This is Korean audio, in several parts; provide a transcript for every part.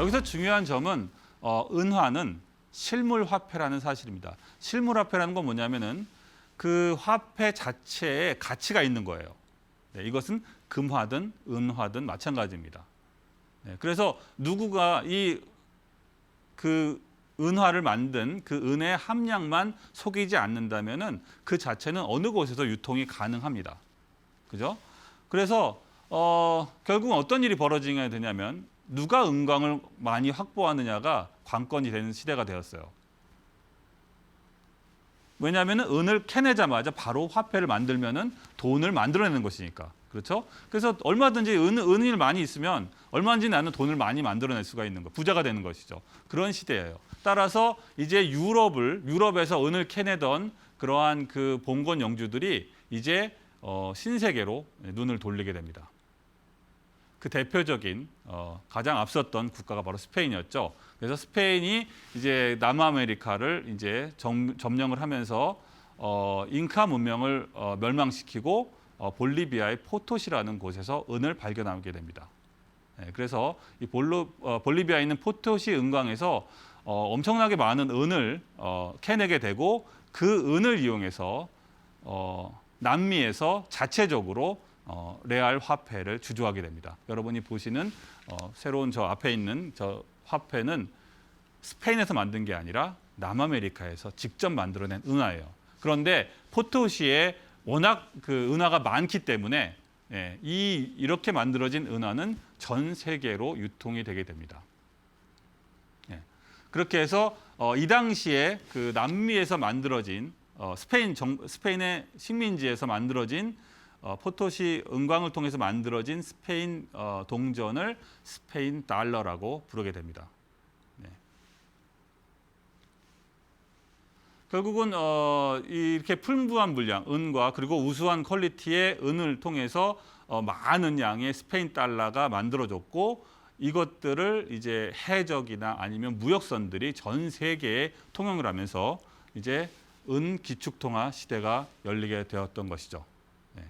여기서 중요한 점은 은화는 실물 화폐라는 사실입니다. 실물 화폐라는 건 뭐냐면은 그 화폐 자체에 가치가 있는 거예요. 네, 이것은 금화든 은화든 마찬가지입니다. 네, 그래서 누구가 그 은화를 만든 그 은의 함량만 속이지 않는다면은 그 자체는 어느 곳에서 유통이 가능합니다. 그죠? 그래서 결국은 어떤 일이 벌어지게 되냐면 누가 은광을 많이 확보하느냐가 관건이 되는 시대가 되었어요. 왜냐하면 은을 캐내자마자 바로 화폐를 만들면은 돈을 만들어내는 것이니까. 그렇죠? 그래서 얼마든지 은이 많이 있으면 얼마든지 나는 돈을 많이 만들어낼 수가 있는 거, 부자가 되는 것이죠. 그런 시대예요. 따라서 이제 유럽에서 은을 캐내던 그러한 그 봉건 영주들이 이제 신세계로 눈을 돌리게 됩니다. 그 대표적인 가장 앞섰던 국가가 바로 스페인이었죠. 그래서 스페인이 이제 남아메리카를 이제 점령을 하면서 잉카 문명을 멸망시키고 볼리비아의 포토시라는 곳에서 은을 발견하게 됩니다. 네, 그래서 이 볼리비아에 있는 포토시 은광에서 엄청나게 많은 은을 캐내게 되고 그 은을 이용해서 남미에서 자체적으로 레알 화폐를 주조하게 됩니다. 여러분이 보시는 새로운 저 앞에 있는 저 화폐는 스페인에서 만든 게 아니라 남아메리카에서 직접 만들어낸 은화예요. 그런데 포토시에 워낙 그 은화가 많기 때문에 이렇게 만들어진 은화는 전 세계로 유통이 되게 됩니다. 그렇게 해서 이 당시에 그 남미에서 만들어진 스페인의 식민지에서 만들어진 포토시 은광을 통해서 만들어진 스페인 동전을 스페인 달러라고 부르게 됩니다. 네. 결국은 이렇게 풍부한 물량, 은과 그리고 우수한 퀄리티의 은을 통해서 많은 양의 스페인 달러가 만들어졌고 이것들을 이제 해적이나 아니면 무역선들이 전 세계에 통용을 하면서 이제 은 기축통화 시대가 열리게 되었던 것이죠. 네.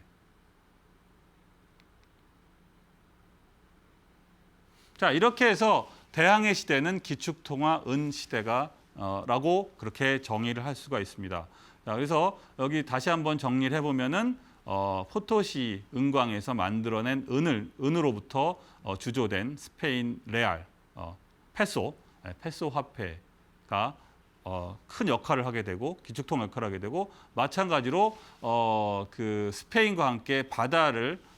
자, 이렇게 해서 대항해 시대는 기축통화 은 시대가 라고 그렇게 정의를 할 수가 있습니다. 자, 그래서 여기 다시 한번 정리를 해보면은 포토시 은광에서 만들어낸 은으로부터 주조된 스페인 레알, 페소 화폐가 큰 역할을 하게 되고 기축통화 역할을 하게 되고 마찬가지로 그 스페인과 함께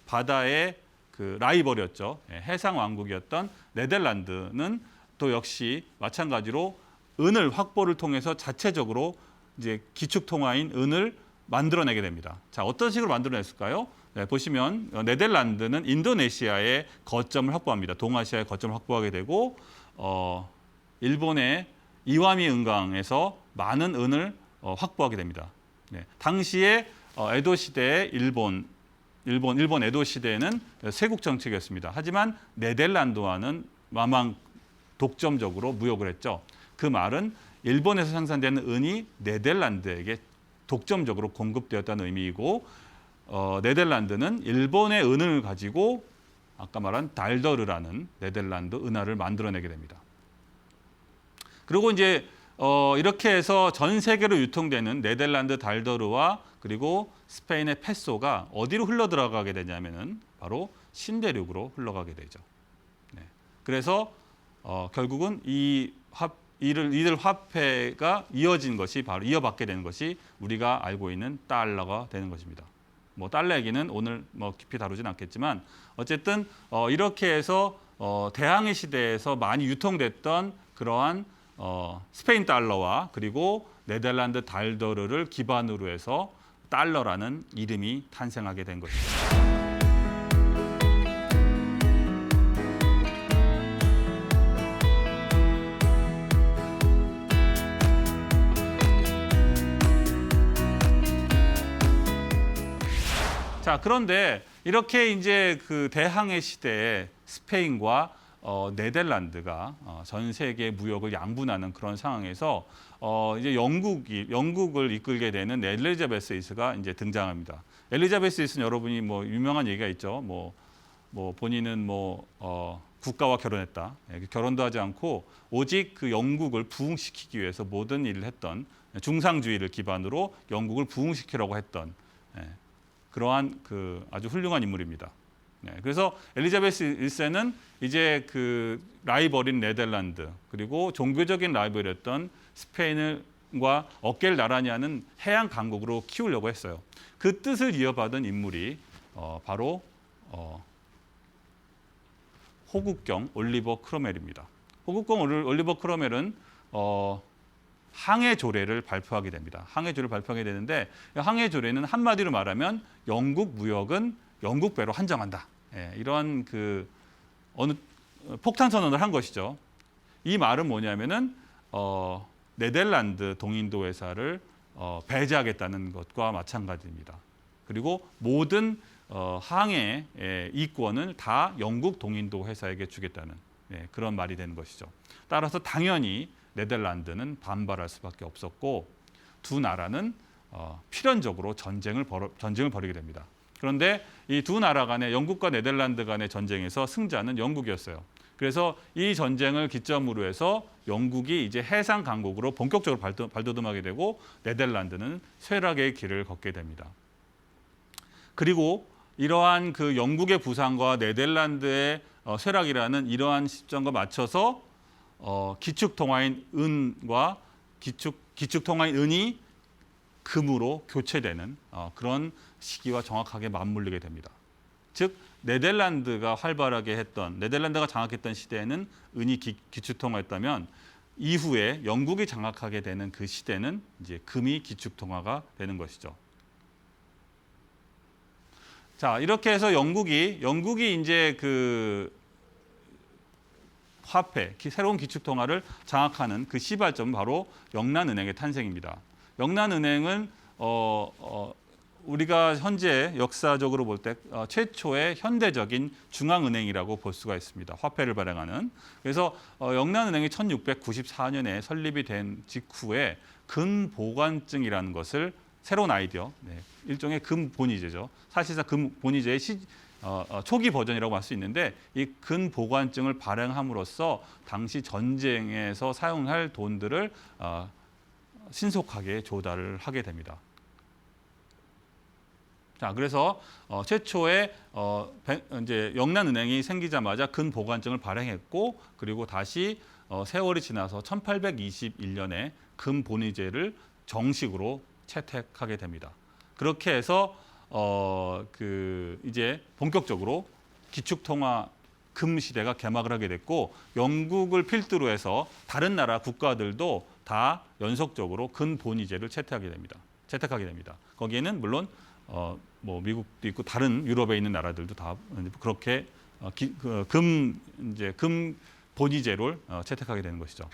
바다의 그 라이벌이었죠. 해상 왕국이었던 네덜란드는 또 역시 마찬가지로 은을 확보를 통해서 자체적으로 이제 기축통화인 은을 만들어내게 됩니다. 자, 어떤 식으로 만들어냈을까요? 네, 보시면 네덜란드는 인도네시아의 거점을 확보합니다. 동아시아의 거점을 확보하게 되고 일본의 이와미 은광에서 많은 은을 확보하게 됩니다. 네, 당시에 에도 시대의 일본 에도 시대에는 세국 정책이었습니다. 하지만 네덜란드와는 마망 독점적으로 무역을 했죠. 그 말은 일본에서 생산되는 은이 네덜란드에게 독점적으로 공급되었다는 의미이고 네덜란드는 일본의 은을 가지고 아까 말한 달더르라는 네덜란드 은화를 만들어내게 됩니다. 그리고 이제 이렇게 해서 전 세계로 유통되는 네덜란드 달더르와 그리고 스페인의 페소가 어디로 흘러들어가게 되냐면은 바로 신대륙으로 흘러가게 되죠. 네. 그래서 결국은 이들 화폐가 이어진 것이 바로 이어받게 되는 것이 우리가 알고 있는 달러가 되는 것입니다. 뭐 달러 얘기는 오늘 뭐 깊이 다루진 않겠지만 어쨌든 이렇게 해서 대항해 시대에서 많이 유통됐던 그러한 스페인 달러와 그리고 네덜란드 달더르를 기반으로 해서 달러라는 이름이 탄생하게 된 것입니다. 자, 그런데 이렇게 이제 그 대항해 시대에 스페인과 네덜란드가 전 세계 무역을 양분하는 그런 상황에서 이제 영국을 이끌게 되는 엘리자베스 1세가 이제 등장합니다. 엘리자베스 1세는 여러분이 뭐 유명한 얘기가 있죠. 뭐 본인은 국가와 결혼했다. 결혼도 하지 않고 오직 그 영국을 부흥시키기 위해서 모든 일을 했던 중상주의를 기반으로 영국을 부흥시키려고 했던 그러한 그 아주 훌륭한 인물입니다. 그래서 엘리자베스 1세는 이제 그 라이벌인 네덜란드 그리고 종교적인 라이벌이었던 스페인과 어깨를 나란히 하는 해양 강국으로 키우려고 했어요. 그 뜻을 이어받은 인물이 바로 호국경 올리버 크로멜입니다. 호국경 올리버 크로멜은 항해 조례를 발표하게 됩니다. 항해 조례를 발표하게 되는데 항해 조례는 한마디로 말하면 영국 무역은 영국 배로 한정한다. 이러한 그 폭탄 선언을 한 것이죠. 이 말은 뭐냐면은 네덜란드 동인도 회사를 배제하겠다는 것과 마찬가지입니다. 그리고 모든 항해 이권을 다 영국 동인도 회사에게 주겠다는 그런 말이 되는 것이죠. 따라서 당연히 네덜란드는 반발할 수밖에 없었고 두 나라는 필연적으로 전쟁을 벌이게 됩니다. 그런데 이 두 나라 간의 영국과 네덜란드 간의 전쟁에서 승자는 영국이었어요. 그래서 이 전쟁을 기점으로 해서 영국이 이제 해상 강국으로 본격적으로 발돋움하게 되고 네덜란드는 쇠락의 길을 걷게 됩니다. 그리고 이러한 그 영국의 부상과 네덜란드의 쇠락이라는 이러한 시점과 맞춰서 기축통화인 은과 기축통화인 은이 금으로 교체되는 그런 시기와 정확하게 맞물리게 됩니다. 즉 네덜란드가 장악했던 시대에는 은이 기축통화였다면 이후에 영국이 장악하게 되는 그 시대는 이제 금이 기축통화가 되는 것이죠. 자, 이렇게 해서 영국이 이제 그 화폐, 새로운 기축통화를 장악하는 그 시발점은 바로 영란은행의 탄생입니다. 영란은행은 우리가 현재 역사적으로 볼 때 최초의 현대적인 중앙은행이라고 볼 수가 있습니다. 화폐를 발행하는. 그래서 영란은행이 1694년에 설립이 된 직후에 금보관증이라는 것을 새로운 아이디어, 일종의 금본위제죠. 사실상 금본위제의 초기 버전이라고 할 수 있는데 이 금보관증을 발행함으로써 당시 전쟁에서 사용할 돈들을 신속하게 조달을 하게 됩니다. 자, 그래서 최초에 이제 영란은행이 생기자마자 금보관증을 발행했고 그리고 다시 세월이 지나서 1821년에 금본위제를 정식으로 채택하게 됩니다. 그렇게 해서 이제 본격적으로 기축통화 금 시대가 개막을 하게 됐고 영국을 필두로 해서 다른 나라 국가들도 다 연속적으로 금본위제를 채택하게 됩니다. 거기에는 물론 뭐 미국도 있고 다른 유럽에 있는 나라들도 다 그렇게 금 본위제를 채택하게 되는 것이죠.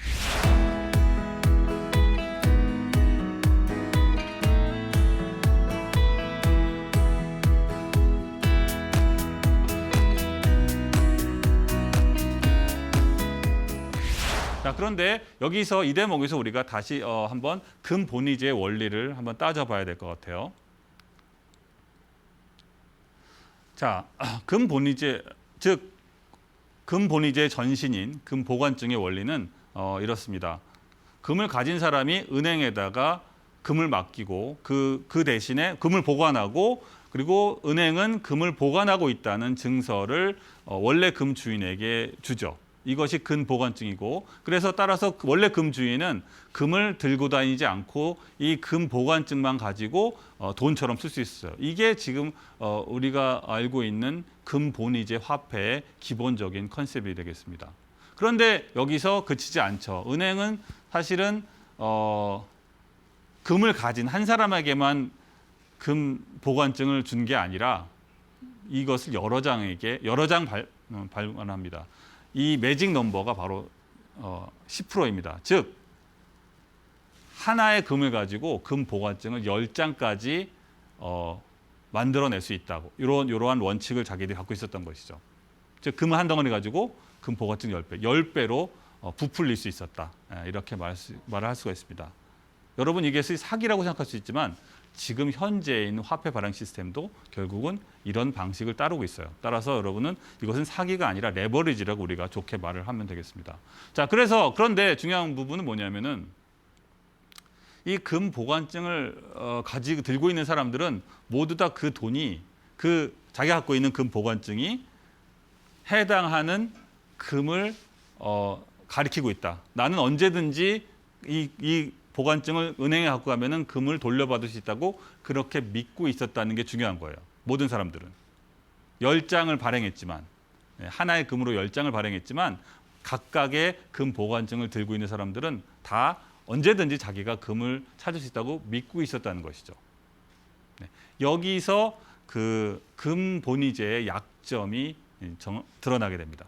자, 그런데 여기서 이 대목에서 우리가 다시 한번 금본위제의 원리를 한번 따져봐야 될 것 같아요. 자, 금본위제, 즉 금본위제의 전신인 금보관증의 원리는 이렇습니다. 금을 가진 사람이 은행에다가 금을 맡기고 그 대신에 금을 보관하고 그리고 은행은 금을 보관하고 있다는 증서를 원래 금 주인에게 주죠. 이것이 금보관증이고 그래서 따라서 원래 금 주인은 금을 들고 다니지 않고 이 금보관증만 가지고 돈처럼 쓸 수 있어요. 이게 지금 우리가 알고 있는 금본위제 화폐의 기본적인 컨셉이 되겠습니다. 그런데 여기서 그치지 않죠. 은행은 사실은 금을 가진 한 사람에게만 금 보관증을 준 게 아니라 이것을 여러 장 발간합니다. 이 매직 넘버가 바로 10%입니다. 즉 하나의 금을 가지고 금 보관증을 10장까지 만들어낼 수 있다고 이러한 원칙을 자기들이 갖고 있었던 것이죠. 즉 금을 한 덩어리 가지고 금 보관증 10배, 10배로 부풀릴 수 있었다. 이렇게 말을 할 수가 있습니다. 여러분 이게 사기라고 생각할 수 있지만 지금 현재에 있는 화폐 발행 시스템도 결국은 이런 방식을 따르고 있어요. 따라서 여러분은 이것은 사기가 아니라 레버리지라고 우리가 좋게 말을 하면 되겠습니다. 자, 그런데 중요한 부분은 뭐냐면은 이 금 보관증을 가지고 들고 있는 사람들은 모두 다 그 돈이 자기가 갖고 있는 금 보관증이 해당하는 금을 가리키고 있다. 나는 언제든지 이 보관증을 은행에 갖고 가면은 금을 돌려받을 수 있다고 그렇게 믿고 있었다는 게 중요한 거예요. 모든 사람들은 10장을 발행했지만 하나의 금으로 10장을 발행했지만 각각의 금 보관증을 들고 있는 사람들은 다 언제든지 자기가 금을 찾을 수 있다고 믿고 있었다는 것이죠. 여기서 그 금 본위제의 약점이 드러나게 됩니다.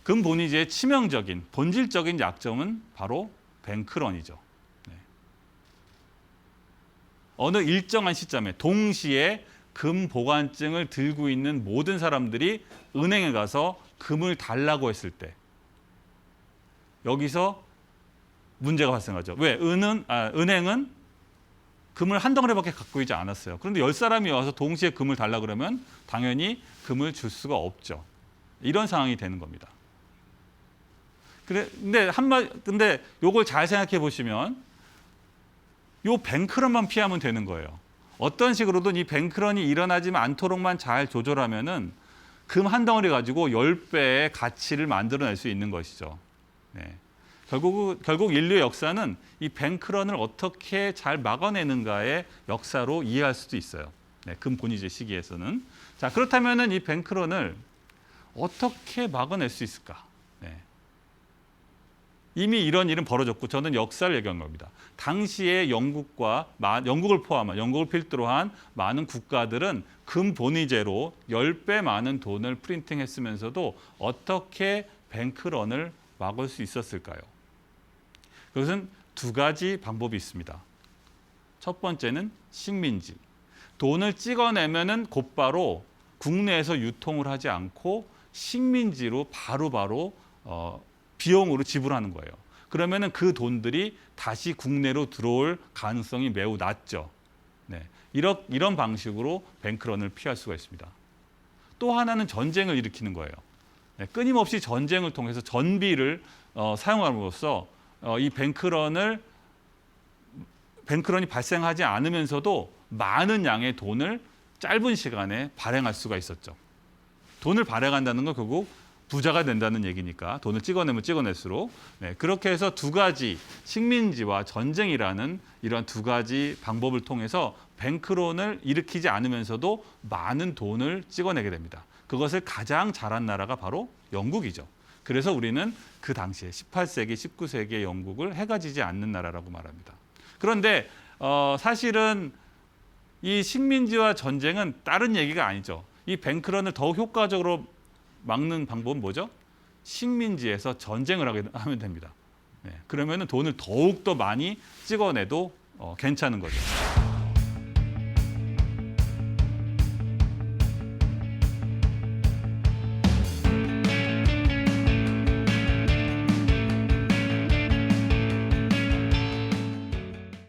금 본위제의 치명적인 본질적인 약점은 바로 뱅크런이죠. 어느 일정한 시점에 동시에 금 보관증을 들고 있는 모든 사람들이 은행에 가서 금을 달라고 했을 때 여기서 문제가 발생하죠. 왜? 은행은 금을 한 덩어리밖에 갖고 있지 않았어요. 그런데 10사람이 와서 동시에 금을 달라 그러면 당연히 금을 줄 수가 없죠. 이런 상황이 되는 겁니다. 근데 요걸 잘 생각해 보시면 요 뱅크런만 피하면 되는 거예요. 어떤 식으로든 이 뱅크런이 일어나지 않도록만 잘 조절하면은 금 한 덩어리 가지고 10배의 가치를 만들어낼 수 있는 것이죠. 네. 결국 인류의 역사는 이 뱅크런을 어떻게 잘 막아내는가의 역사로 이해할 수도 있어요. 네, 금 본위제 시기에서는. 자, 그렇다면은 이 뱅크런을 어떻게 막아낼 수 있을까? 네. 이미 이런 일은 벌어졌고 저는 역사를 얘기한 겁니다. 당시에 영국을 포함한 영국을 필두로 한 많은 국가들은 금 본위제로 10배 많은 돈을 프린팅했으면서도 어떻게 뱅크런을 막을 수 있었을까요? 그것은 두 가지 방법이 있습니다. 첫 번째는 식민지. 돈을 찍어내면은 곧바로 국내에서 유통을 하지 않고 식민지로 바로바로 비용으로 지불하는 거예요. 그러면은 그 돈들이 다시 국내로 들어올 가능성이 매우 낮죠. 네. 이런 방식으로 뱅크런을 피할 수가 있습니다. 또 하나는 전쟁을 일으키는 거예요. 네. 끊임없이 전쟁을 통해서 전비를 사용함으로써 이 뱅크런이 발생하지 않으면서도 많은 양의 돈을 짧은 시간에 발행할 수가 있었죠. 돈을 발행한다는 건 결국 부자가 된다는 얘기니까 돈을 찍어내면 찍어낼수록 그렇게 해서 두 가지 식민지와 전쟁이라는 이런 두 가지 방법을 통해서 뱅크런을 일으키지 않으면서도 많은 돈을 찍어내게 됩니다. 그것을 가장 잘한 나라가 바로 영국이죠. 그래서 우리는 그 당시에 18세기, 19세기의 영국을 해가 지지 않는 나라라고 말합니다. 그런데 사실은 이 식민지와 전쟁은 다른 얘기가 아니죠. 이 뱅크런을 더욱 효과적으로 막는 방법은 뭐죠? 식민지에서 전쟁을 하면 됩니다. 그러면 돈을 더욱 더 많이 찍어내도 괜찮은 거죠.